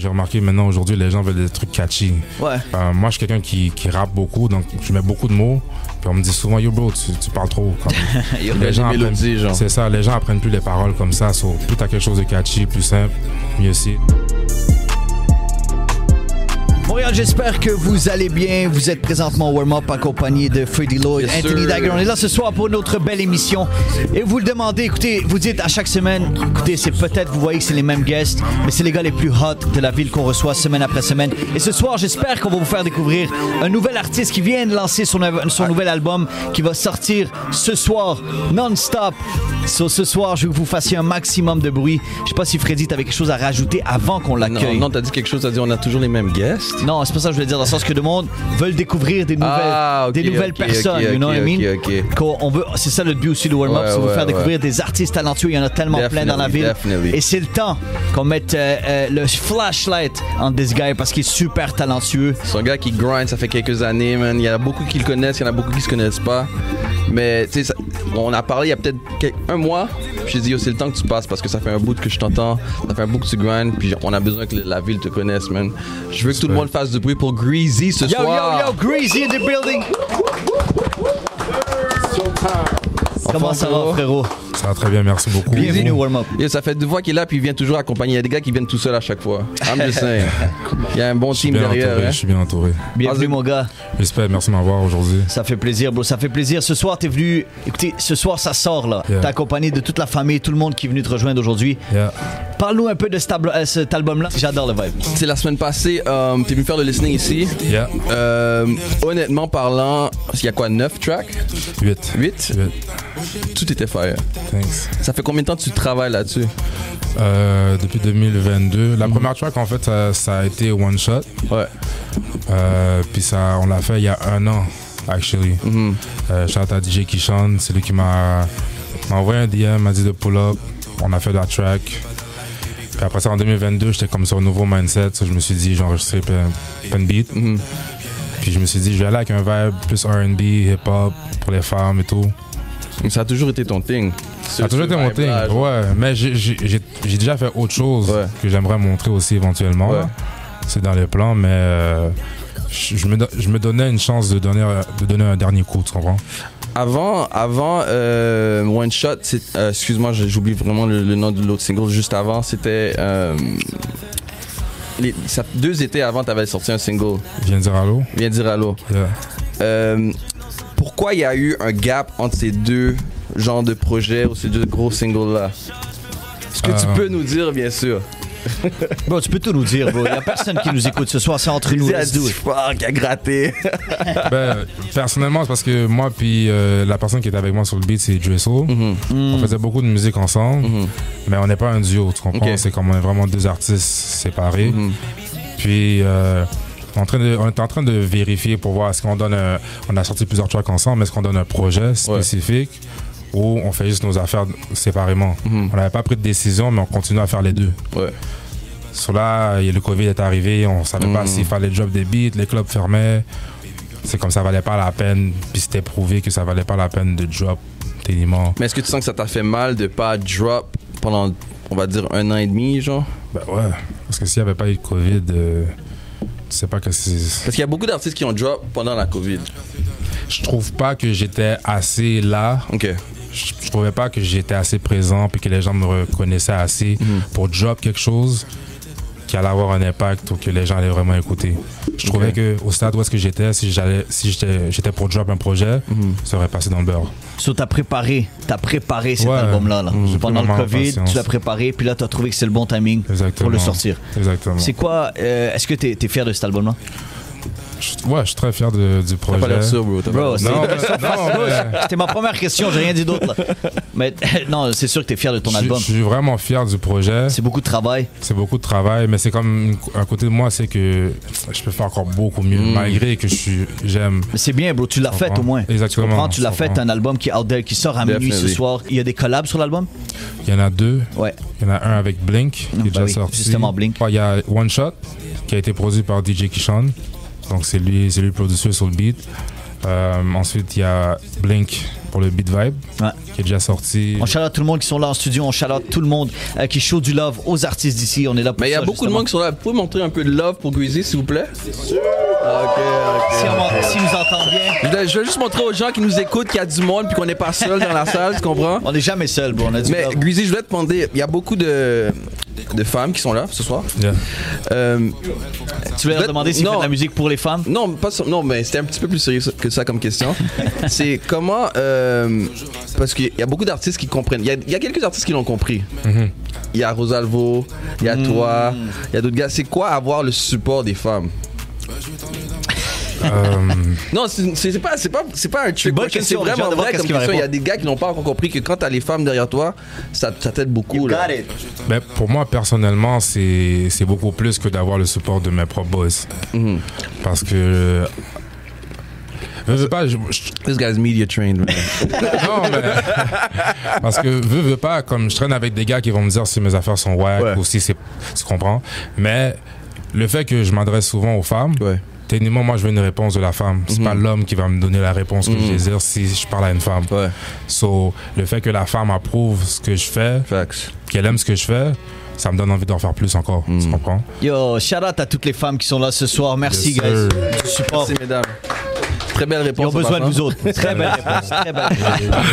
j'ai remarqué maintenant aujourd'hui, les gens veulent des trucs catchy. Ouais. Moi, je suis quelqu'un qui rappe beaucoup, donc je mets beaucoup de mots. Puis on me dit souvent, yo bro, tu parles trop. Les gens apprennent, c'est ça, les gens apprennent plus les paroles comme ça. So, plus t'as quelque chose de catchy, plus simple, mieux c'est. Montréal, j'espère que vous allez bien. Vous êtes présentement au warm-up accompagné de Freddie Lloyd, Yes, Anthony sir. Dagger. On est là ce soir pour notre belle émission. Et vous le demandez, écoutez, vous dites à chaque semaine, écoutez, c'est peut-être, vous voyez que c'est les mêmes guests, mais c'est les gars les plus hot de la ville qu'on reçoit semaine après semaine. Et ce soir, j'espère qu'on va vous faire découvrir un nouvel artiste qui vient de lancer son nouvel album qui va sortir ce soir, non-stop. So, ce soir, je veux que vous fassiez un maximum de bruit. Je sais pas si Freddy, t'avais quelque chose à rajouter avant qu'on l'accueille. Non, t'as dit quelque chose, t'as dit on a toujours les mêmes guests. Non, c'est pas ça que je voulais dire, dans le sens que le monde veut découvrir des nouvelles personnes, you know what I mean? C'est ça le but aussi du warm-up, c'est vous faire découvrir des artistes talentueux. Il y en a tellement plein dans la ville. Et c'est le temps qu'on mette le flashlight en this guy parce qu'il est super talentueux. C'est un gars qui grind, ça fait quelques années, man. Il y en a beaucoup qui le connaissent, il y en a beaucoup qui se connaissent pas. Mais tu sais, on a parlé il y a peut-être un mois. J'ai dit, c'est le temps que tu passes parce que ça fait un bout que je t'entends, ça fait un bout que tu grindes, puis on a besoin que la ville te connaisse, man. Je veux que tout le monde fasse du bruit pour Greasy ce soir. Yo, Greasy in the building! Comment ça va, frérot? Ça va très bien, merci beaucoup. Bienvenue au warm-up. Ça fait 2 fois qu'il est là, puis il vient toujours accompagné. Il y a des gars qui viennent tout seuls à chaque fois. I'm just saying. Il y a un bon team derrière. Entouré, hein? Je suis bien entouré. Bienvenue, mon gars. J'espère, merci de m'avoir aujourd'hui. Ça fait plaisir, bro. Ça fait plaisir. Ce soir, t'es venu. Écoutez, ce soir, ça sort, là. Yeah. T'es accompagné de toute la famille, tout le monde qui est venu te rejoindre aujourd'hui. Yeah. Parle-nous un peu de cet album-là. J'adore le vibe. C'est la semaine passée, t'es venu faire le listening ici. Yeah. Honnêtement parlant, il y a quoi, 9 tracks? 8. 8? Tout était fire. Thanks. Ça fait combien de temps que tu travailles là-dessus? Depuis 2022. La première track, en fait, ça a été One Shot. Ouais. Puis ça, on l'a fait il y a 1 an, actually. Shout out à DJ Kishan, c'est lui qui m'a envoyé un DM, m'a dit de pull up. On a fait la track. Puis après ça, en 2022, j'étais comme sur un nouveau mindset. So, je me suis dit, j'ai enregistré plein de beats. Puis je me suis dit, je vais aller avec un vibe plus R&B, hip-hop, pour les femmes et tout. Ça a toujours été ton thing. Ça a toujours été mon thing, ouais. Mais j'ai déjà fait autre chose que j'aimerais montrer aussi éventuellement. Ouais. C'est dans les plans, mais je me donnais une chance de donner un dernier coup, tu comprends? Avant One Shot, excuse-moi, j'oublie vraiment le nom de l'autre single. Juste avant, c'était 2 étés avant, t'avais sorti un single. Viens dire allô? Viens dire allô. Yeah. Pourquoi il y a eu un gap entre ces 2 genres de projets ou ces 2 gros singles-là? Est-ce que tu peux nous dire, bien sûr? Bro, tu peux tout nous dire, bro. Il n'y a personne qui nous écoute ce soir, c'est entre nous. Let's do it. Fuck, à gratter. Personnellement, c'est parce que moi puis la personne qui était avec moi sur le beat, c'est Dresso. On faisait beaucoup de musique ensemble, mais on n'est pas un duo, tu comprends? Okay. C'est comme on est vraiment 2 artistes séparés. Puis on est en train de vérifier pour voir est-ce qu'on donne on a sorti plusieurs tracks ensemble, est-ce qu'on donne un projet spécifique ou on fait juste nos affaires séparément. On n'avait pas pris de décision, mais on continue à faire les 2. Ouais. Sur là, le COVID est arrivé, on savait pas s'il fallait drop des beats, les clubs fermaient. C'est comme ça valait pas la peine, puis c'était prouvé que ça valait pas la peine de drop tellement. Mais est-ce que tu sens que ça t'a fait mal de pas drop pendant, on va dire, 1 an et demi, genre? Ben ouais, parce que s'il n'y avait pas eu de COVID, tu sais pas que c'est... Parce qu'il y a beaucoup d'artistes qui ont drop pendant la COVID. Je trouve pas que j'étais assez là. OK. Je trouvais pas que j'étais assez présent puis que les gens me reconnaissaient assez pour drop quelque chose qui allait avoir un impact ou que les gens allaient vraiment écouter. Je trouvais que au stade où est-ce que j'étais, si j'étais pour drop un projet, ça aurait passé dans le beurre. So, t'as préparé cet album-là. Là. Pendant le COVID, tu l'as préparé, puis là, t'as trouvé que c'est le bon timing pour le sortir. Exactement. C'est quoi, est-ce que t'es fier de cet album-là? Ouais, je suis très fier du projet. T'as pas l'air sûr, bro. C'était ma première question, j'ai rien dit d'autre. Là. Mais non, c'est sûr que t'es fier de ton album. Je suis vraiment fier du projet. C'est beaucoup de travail. C'est beaucoup de travail, mais c'est comme un côté de moi, c'est que je peux faire encore beaucoup mieux, malgré que j'aime. Mais c'est bien, bro, tu l'as fait au moins. Exactement. Tu comprends, tu l'as fait, un album qui est out there, qui sort à minuit ce soir. Il y a des collabs sur l'album? Il y en a 2. Ouais. Il y en a un avec Blink, qui est déjà sorti. Justement, Blink. Il y a One Shot, qui a été produit par DJ Kishan. Donc c'est lui le producteur sur le beat. Ensuite, il y a Blink pour le Beat Vibe, qui est déjà sorti. On shout-out tout le monde qui sont là en studio, on shout-out tout le monde qui show du love aux artistes d'ici. On est là pour ça. Mais il y a beaucoup de monde qui sont là. Vous pouvez montrer un peu de love pour Greasy, s'il vous plaît? Si nous entend bien. Je vais juste montrer aux gens qui nous écoutent qu'il y a du monde puis qu'on n'est pas seul dans la salle, tu comprends? On n'est jamais seul, bro. On a du Mais love. Greasy, je voulais te demander, il y a beaucoup de femmes qui sont là ce soir. Yeah. Tu voulais leur demander s'ils font de la musique pour les femmes? Non, non, mais c'était un petit peu plus sérieux que ça comme question. C'est comment... parce qu'il y a beaucoup d'artistes qui comprennent. Il y a quelques artistes qui l'ont compris. Il y a Rosalvo, il y a toi, il y a d'autres gars. C'est quoi avoir le support des femmes? Non, c'est pas un trick question, c'est vraiment vrai comme question. Il y a des gars qui n'ont pas encore compris que quand t'as les femmes derrière toi, ça t'aide beaucoup. Là. Ben, pour moi, personnellement, c'est beaucoup plus que d'avoir le support de mes propres boys. Parce que... This guy's media trained, man. Non, mais... Parce que, veux pas, comme je traîne avec des gars qui vont me dire si mes affaires sont wack ou si c'est... Tu comprends? Mais le fait que je m'adresse souvent aux femmes... Techniquement, moi, je veux une réponse de la femme. C'est pas l'homme qui va me donner la réponse que je désire si je parle à une femme. So, le fait que la femme approuve ce que je fais, qu'elle aime ce que je fais, ça me donne envie d'en faire plus encore. Tu comprends? Yo, shout out à toutes les femmes qui sont là ce soir. Merci, guys. Du support. Merci, mesdames. Très belle réponse. Ils ont besoin de vous autres. Très belle réponse. Très belle réponse.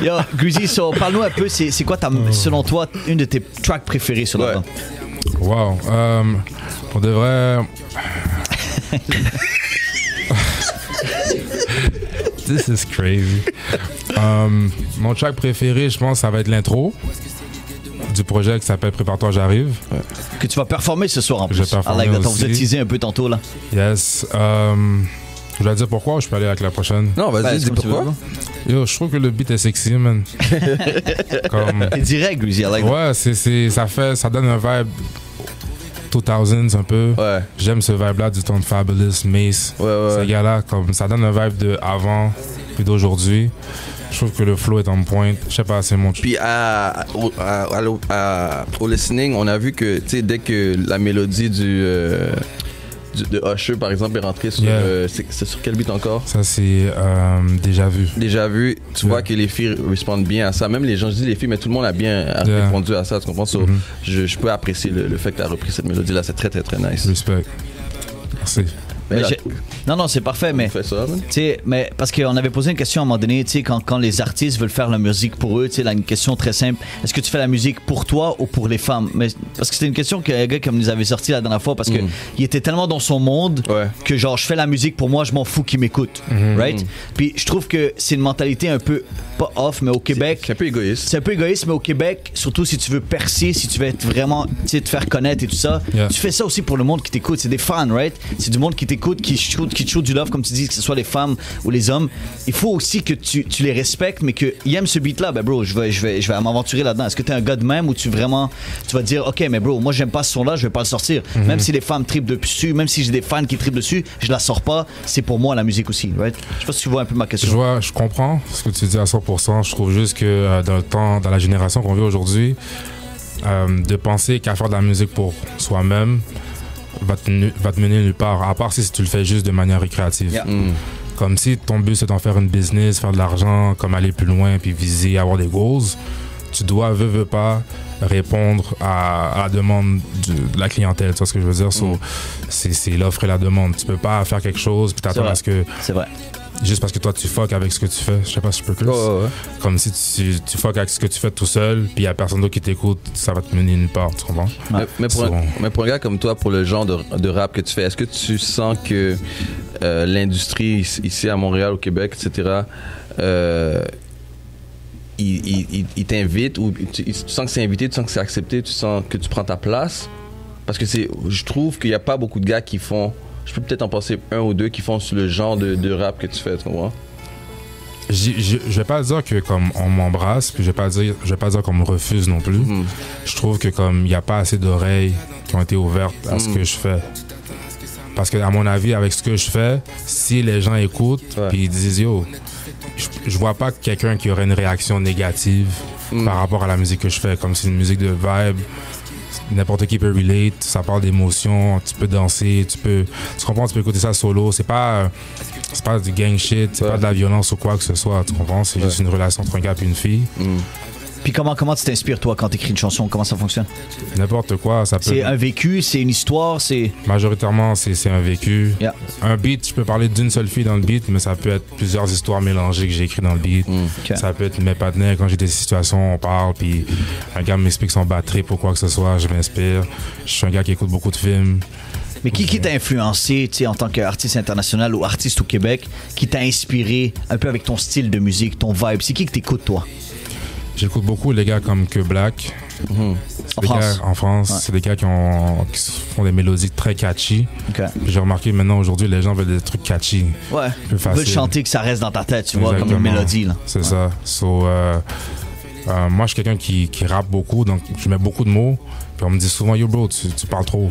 Yo, Greasy, so, parle-nous un peu, c'est quoi, selon toi, une de tes tracks préférées sur l'album? Wow. Pour de vrai... This is crazy. Mon track préféré, je pense, ça va être l'intro du projet qui s'appelle Prépare-toi, j'arrive. Que tu vas performer ce soir en plus. Je vais performer aussi. On vous a teasé un peu tantôt là. Yes. Je vais dire pourquoi ou je peux aller avec la prochaine? Non, vas-y, dis pourquoi. Yo, je trouve que le beat est sexy, man. T'es direct, Greasy. Ouais, ça donne un vibe 2000s un peu. J'aime ce vibe-là du temps de Fabulous, Mace. Ces gars-là, comme ça donne un vibe de avant puis d'aujourd'hui. Je trouve que le flow est en pointe. Je sais pas, c'est mon... Puis au listening, on a vu que, tu sais, dès que la mélodie de Usher, par exemple, est rentrée sur... c'est sur quel beat encore? Ça, c'est Déjà Vu. Déjà Vu. Tu vois que les filles répondent bien à ça. Même les gens, je dis les filles, mais tout le monde a bien répondu à ça. Tu comprends? So, je peux apprécier le fait que tu as repris cette mélodie-là. C'est très, très, très nice. Respect. Merci. Mais non, c'est parfait, mais mais parce qu'on avait posé une question à un moment donné, tu sais, quand les artistes veulent faire la musique pour eux, tu sais, là, une question très simple, est-ce que tu fais la musique pour toi ou pour les femmes? Mais parce que c'était une question qu'un gars comme nous avait sorti la dernière fois, parce que il était tellement dans son monde que genre je fais la musique pour moi, je m'en fous qu'il m'écoute, right? Puis je trouve que c'est une mentalité un peu pas off, mais au Québec, c'est un peu égoïste. C'est un peu égoïste, mais au Québec, surtout si tu veux percer, si tu veux être vraiment, tu sais, te faire connaître et tout ça, tu fais ça aussi pour le monde qui t'écoute. C'est des fans, right? C'est du monde qui t'écoute, qui te shoot du love, comme tu dis, que ce soit les femmes ou les hommes. Il faut aussi que tu les respectes, mais qu'ils aiment ce beat-là. Ben bro, je vais m'aventurer là-dedans. Est-ce que t'es un gars de même ou tu vas dire, ok, mais bro, moi j'aime pas ce son-là, je vais pas le sortir. Même si les femmes tripent dessus, même si j'ai des fans qui tripent dessus, je la sors pas. C'est pour moi la musique aussi, right? Je sais pas si tu vois un peu ma question. Je comprends ce que tu dis à 100%. Je trouve juste que dans la génération qu'on vit aujourd'hui, de penser qu'à faire de la musique pour soi-même va te mener nulle part, à part si tu le fais juste de manière récréative. Comme si ton but c'est d'en faire une business, faire de l'argent, comme aller plus loin, puis viser, avoir des goals, tu dois, veux pas, répondre à la demande de la clientèle, tu vois ce que je veux dire? C'est l'offre et la demande. Tu peux pas faire quelque chose puis t'attendre à ce que... C'est vrai. Juste parce que toi tu fuck avec ce que tu fais, je sais pas si je peux plus. Comme si tu fuck avec ce que tu fais tout seul, puis y a personne d'autre qui t'écoute, ça va te mener nulle part, tu comprends? Mais pour un gars comme toi, pour le genre de rap que tu fais, est-ce que tu sens que l'industrie ici à Montréal, au Québec, etc., il t'invite, ou tu sens que c'est invité, tu sens que c'est accepté, tu sens que tu prends ta place? Parce que je trouve qu'il n'y a pas beaucoup de gars qui font... Je peux peut-être en penser un ou deux qui font sur le genre de rap que tu fais, tu comprends? Je vais pas dire que comme on m'embrasse, puis je vais pas dire qu'on me refuse non plus. Je trouve que comme il y a pas assez d'oreilles qui ont été ouvertes à ce que je fais. Parce que à mon avis, avec ce que je fais, si les gens écoutent puis ils disent yo, je vois pas quelqu'un qui aurait une réaction négative par rapport à la musique que je fais, comme c'est une musique de vibe. n'importe qui peut relate, ça parle d'émotions, tu peux danser, tu comprends, tu peux écouter ça solo, c'est pas du gang shit, c'est pas de la violence ou quoi que ce soit, tu comprends, c'est juste une relation entre un gars et une fille. Puis comment tu t'inspires, toi, quand t'écris une chanson? Comment ça fonctionne? N'importe quoi, ça peut... C'est un vécu, c'est une histoire, c'est... Majoritairement, c'est un vécu. Yeah. Un beat, je peux parler d'une seule fille dans le beat, mais ça peut être plusieurs histoires mélangées que j'ai écrites dans le beat. Okay. Ça peut être mes partenaires, quand j'ai des situations, on parle, puis un gars m'explique son batterie pour quoi que ce soit, je m'inspire. Je suis un gars qui écoute beaucoup de films. Mais qui t'a influencé, tu sais, en tant qu'artiste international ou artiste au Québec, qui t'a inspiré un peu avec ton style de musique, ton vibe? C'est qui que t'écoutes, toi? J'écoute beaucoup les gars comme Que Black. En France, c'est des gars qui font des mélodies très catchy. Okay. J'ai remarqué maintenant aujourd'hui, les gens veulent des trucs catchy. Ouais. Plus facile. Ils veulent chanter que ça reste dans ta tête, tu vois, Exactement. comme une mélodie. Là. C'est ça. Moi, je suis quelqu'un qui rappe beaucoup, donc je mets beaucoup de mots. Puis on me dit souvent, yo bro, tu parles trop.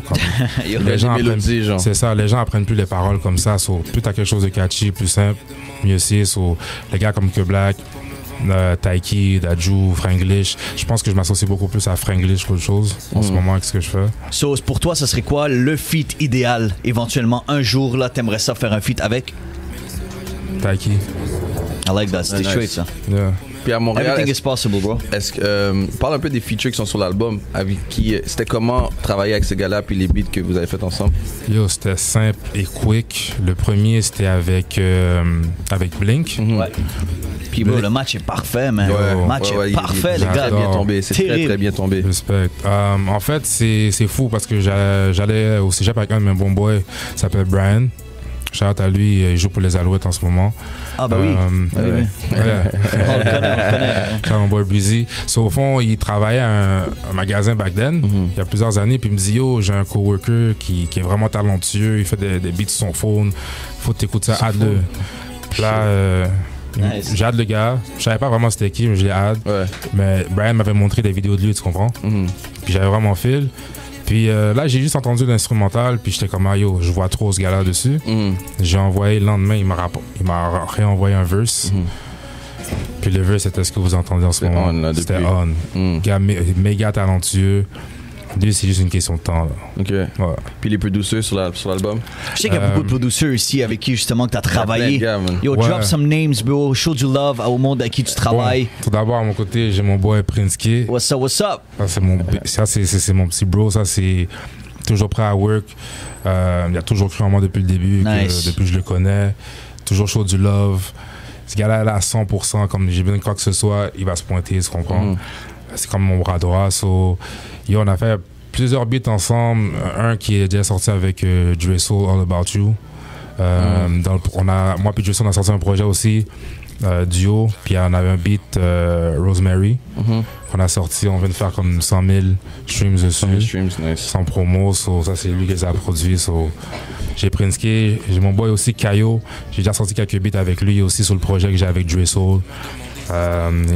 Les gens mélodies, genre. C'est ça, les gens apprennent plus les paroles comme ça. Plus t'as quelque chose de catchy, plus simple, mieux c'est. Les gars comme Que Black, Taiki, Daju, Franglish. Je pense que je m'associe beaucoup plus à Franglish qu'autre chose en ce moment avec ce que je fais. So, pour toi, ça serait quoi le feat idéal? Éventuellement, un jour, là, t'aimerais ça faire un feat avec? Taiki. I like that, c'était straight, ça. Yeah. Puis à Montréal, Everything is possible, bro. Est-ce que parle un peu des features qui sont sur l'album, avec qui c'était comment travailler avec ces gars-là puis les beats que vous avez fait ensemble? Yo, c'était simple et quick. Le premier, c'était avec Blink. Ouais. Puis bro, le match est parfait, man. Le match est parfait, les gars. C'est bien tombé, c'est très très bien tombé. Respect. En fait, c'est fou parce que j'allais au cégep avec un de mes bons boys, il s'appelle Brian. Shout out à lui, il joue pour les Alouettes en ce moment. Ah bah oui. On le connaît. Mon boy Breezy. So, au fond, il travaillait à un magasin back then, il y a plusieurs années, puis il me dit, yo, j'ai un coworker qui est vraiment talentueux, il fait des beats sur son phone, faut t'écouter ça, add-le. Là, nice. J'ai add le gars, je savais pas vraiment c'était qui, mais je l'ai add. Ouais. Mais Brian m'avait montré des vidéos de lui, tu comprends? Puis j'avais vraiment fil. Puis là, j'ai juste entendu l'instrumental, puis j'étais comme, ah yo, je vois trop ce gars-là dessus. J'ai envoyé le lendemain, il m'a réenvoyé un verse. Puis le verse, c'était ce que vous entendez en ce moment. C'était on. Gars méga talentueux. Lui, c'est juste une question de temps. Là. Ok. Ouais. Puis les producers sur l'album? Je sais qu'il y a beaucoup de producers ici avec qui justement tu as travaillé. Yo, drop some names, bro. Show du love au monde avec qui tu travailles. Bon, tout d'abord, à mon côté, j'ai mon boy Prinski. What's up, what's up? Ça, c'est mon petit bro. Ça, c'est toujours prêt à work. Il a toujours cru en moi depuis le début, depuis que je le connais. Toujours show du love. Ce gars-là, là, à 100%, comme j'ai besoin de quoi que ce soit, il va se pointer, tu comprends? C'est comme mon bras droit. On a fait plusieurs beats ensemble. Un qui est déjà sorti avec Dre Soul, All About You. Moi et Dre Soul, on a sorti un projet aussi, duo. Puis on avait un beat, Rosemary, qu'on a sorti. On vient de faire comme 100 000 streams dessus. 100 000 streams, nice. Sans promo. Ça, c'est lui qui les a produits. J'ai Prinski. J'ai mon boy aussi, Kayo. J'ai déjà sorti quelques beats avec lui aussi sur le projet que j'ai avec Dre Soul.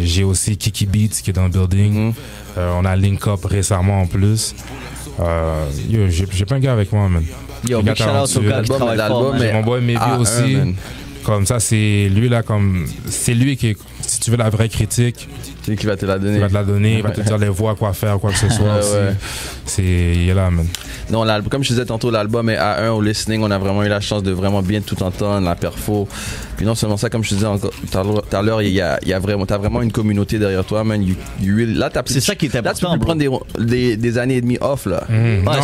J'ai aussi Kiki Beats qui est dans le building. On a Link Up récemment en plus. J'ai plein de gars avec moi, man. Yo, big shout out au gars qui travaille fort, j'ai mon boy Maybe aussi. Comme ça, c'est lui là, c'est lui qui, si tu veux la vraie critique, c'est qui va te la donner. Il va te la donner, il va te dire les voix, quoi faire, quoi que ce soit. Il est là, man. Non, comme je disais tantôt, l'album est A1 au listening. On a vraiment eu la chance de vraiment bien tout entendre, la perfo. Puis non seulement ça, comme je te disais tout à l'heure, t'as vraiment une communauté derrière toi, man. Là, c'est ça qui est important. Là, tu peux prendre des années et demie off, là.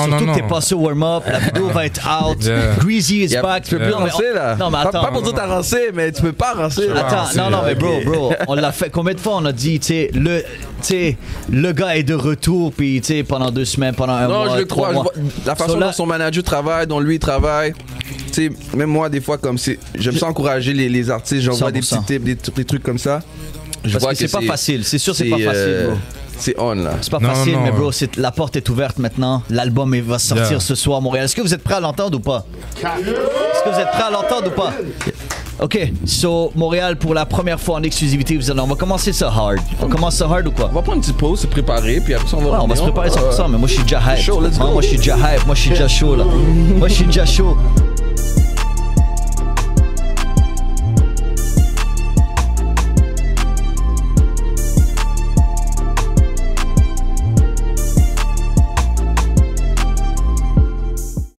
Surtout que t'es passé au warm-up, la vidéo va être out. Greasy is back. Tu peux plus rancer, là. Non, mais attends. Pas pour toi, t'as rancé, mais tu peux pas rancer. Attends, non, mais bro, on l'a fait. Combien de fois on a dit, le gars est de retour, puis pendant 2 semaines, pendant un mois. Non, je le crois. La façon dont son manager travaille, dont lui travaille. Même moi, des fois, j'aime ça encourager les artistes. J'envoie des petits tips, des trucs comme ça. Parce que c'est pas facile. C'est sûr, c'est pas facile, bro. C'est on, là. C'est pas facile, mais bro, la porte est ouverte maintenant. L'album va sortir ce soir à Montréal. Est-ce que vous êtes prêts à l'entendre ou pas? Ok, so Montréal pour la première fois en exclusivité, on va commencer ça hard. On commence ça hard ou quoi? On va prendre une petite pause, se préparer, puis après ça on va se préparer 100%, mais moi je suis déjà hype. Show, let's go. Moi je suis déjà hype, moi je suis déjà chaud là. Moi je suis déjà chaud.